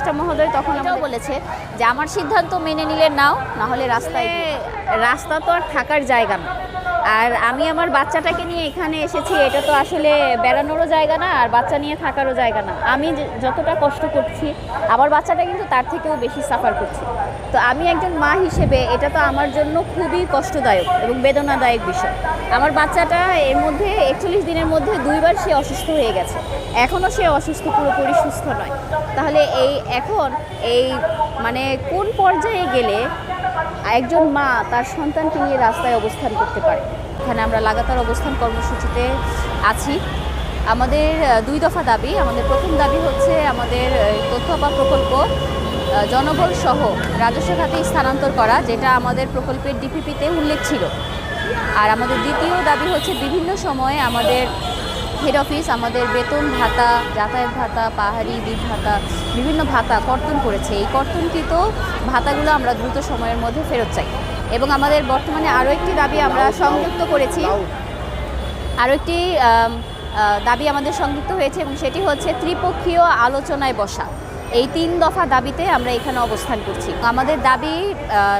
উপদেষ্টা মহোদয় তখন এটাও বলেছে যে আমার সিদ্ধান্ত মেনে নিলে নাও, না হলে রাস্তায় রাস্তা তো আর থাকার জায়গা না। আর আমি আমার বাচ্চাটাকে নিয়ে এখানে এসেছি, এটা তো আসলে বেড়ানোরও জায়গা না আর বাচ্চা নিয়ে থাকারও জায়গা না। আমি যতটা কষ্ট করছি আমার বাচ্চাটা কিন্তু তার থেকেও বেশি সাফার করছে। তো আমি একজন মা হিসেবে এটা তো আমার জন্য খুবই কষ্টদায়ক এবং বেদনাদায়ক বিষয়। আমার বাচ্চাটা এর মধ্যে 41 দিনের মধ্যে 2বার সে অসুস্থ হয়ে গেছে, এখনও সে অসুস্থ, পুরোপুরি সুস্থ নয়। তাহলে এখন মানে কোন পর্যায়ে গেলে একজন মা তার সন্তানকে নিয়ে রাস্তায় অবস্থান করতে পারে? এখানে আমরা লাগাতার অবস্থান কর্মসূচিতে আছি। আমাদের 2 দফা দাবি। আমাদের প্রথম দাবি হচ্ছে আমাদের তথ্য বা প্রকল্প জনবল সহ রাজস্ব খাতে স্থানান্তর করা, যেটা আমাদের প্রকল্পের ডিপিপিতে উল্লেখ ছিল। আর আমাদের দ্বিতীয় দাবি হচ্ছে বিভিন্ন সময়ে আমাদের হেড অফিস আমাদের বেতন ভাতা, যাতায়াত ভাতা, পাহাড়ি দ্বীপ ভাতা, বিভিন্ন ভাতা কর্তন করেছে। এই কর্তনকৃত ভাতাগুলো আমরা দ্রুত সময়ের মধ্যে ফেরত চাই। এবং আমাদের বর্তমানে আরও একটি দাবি আমরা সংযুক্ত করেছি, আরও একটি দাবি আমাদের সংযুক্ত হয়েছে এবং সেটি হচ্ছে ত্রিপক্ষীয় আলোচনায় বসা। এই 3 দফা দাবিতে আমরা এখানে অবস্থান করছি। আমাদের দাবি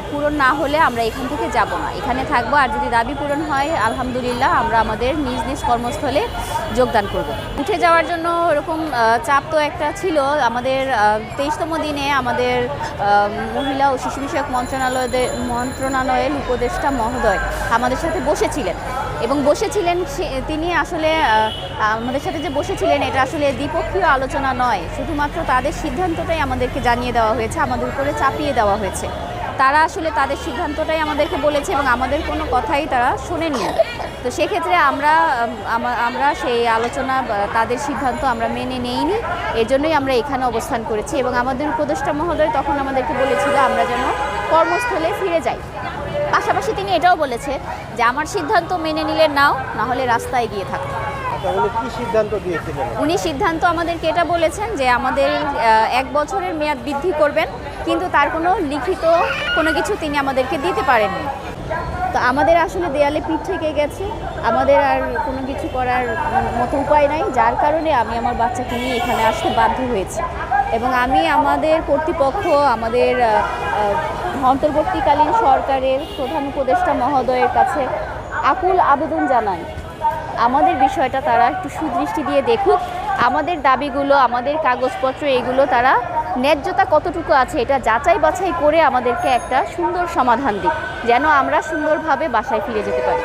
পূরণ না হলে আমরা এখান থেকে যাব না, এখানে থাকবো। আর যদি দাবি পূরণ হয় আলহামদুলিল্লাহ আমরা আমাদের নিজ নিজ কর্মস্থলে যোগদান করব। উঠে যাওয়ার জন্য এরকম চাপ তো একটা ছিল। আমাদের 23তম দিনে আমাদের মহিলা ও শিশু বিষয়ক মন্ত্রণালয়ের উপদেষ্টা মহোদয় আমাদের সাথে বসেছিলেন এবং তিনি আসলে আমাদের সাথে যে বসেছিলেন এটা আসলে দ্বিপক্ষীয় আলোচনা নয়, শুধুমাত্র তাদের সিদ্ধান্তটাই আমাদেরকে জানিয়ে দেওয়া হয়েছে, আমাদের উপরে চাপিয়ে দেওয়া হয়েছে। তারা আসলে তাদের সিদ্ধান্তটাই আমাদেরকে বলেছে এবং আমাদের কোনো কথাই তারা শোনেননি। তো সেক্ষেত্রে আমরা সেই আলোচনা, তাদের সিদ্ধান্ত আমরা মেনে নেইনি। এর জন্যই আমরা এখানে অবস্থান করেছি এবং আমাদের উপদেষ্টা মহোদয় তখন আমাদেরকে বলেছিল আমরা যেন কর্মস্থলে ফিরে যাই। পাশাপাশি তিনি এটাও বলেছে যে আমার সিদ্ধান্ত মেনে নিলে নাও, না হলে রাস্তায় গিয়ে থাকো। উনি সিদ্ধান্ত আমাদেরকে এটা বলেছেন যে আমাদের 1 বছরের মেয়াদ বৃদ্ধি করবেন, কিন্তু তার কোনো লিখিত কোনো কিছু তিনি আমাদেরকে দিতে পারেননি। তো আমাদের আসলে দেয়ালে পিঠ থেকে গেছে, আমাদের আর কোনো কিছু করার মতো উপায় নাই, যার কারণে আমি আমার বাচ্চাকে নিয়ে এখানে আসতে বাধ্য হয়েছি। এবং আমি আমাদের কর্তৃপক্ষ, আমাদের অন্তর্বর্তীকালীন সরকারের প্রধান উপদেষ্টা মহোদয়ের কাছে আকুল আবেদন জানাই আমাদের বিষয়টা তারা একটু সুদৃষ্টি দিয়ে দেখুক। আমাদের দাবিগুলো, আমাদের কাগজপত্র, এগুলো তারা ন্যায্যতা কতটুকু আছে এটা যাচাই বাছাই করে আমাদেরকে একটা সুন্দর সমাধান দিক, যেন আমরা সুন্দরভাবে বাসায় ফিরে যেতে পারি।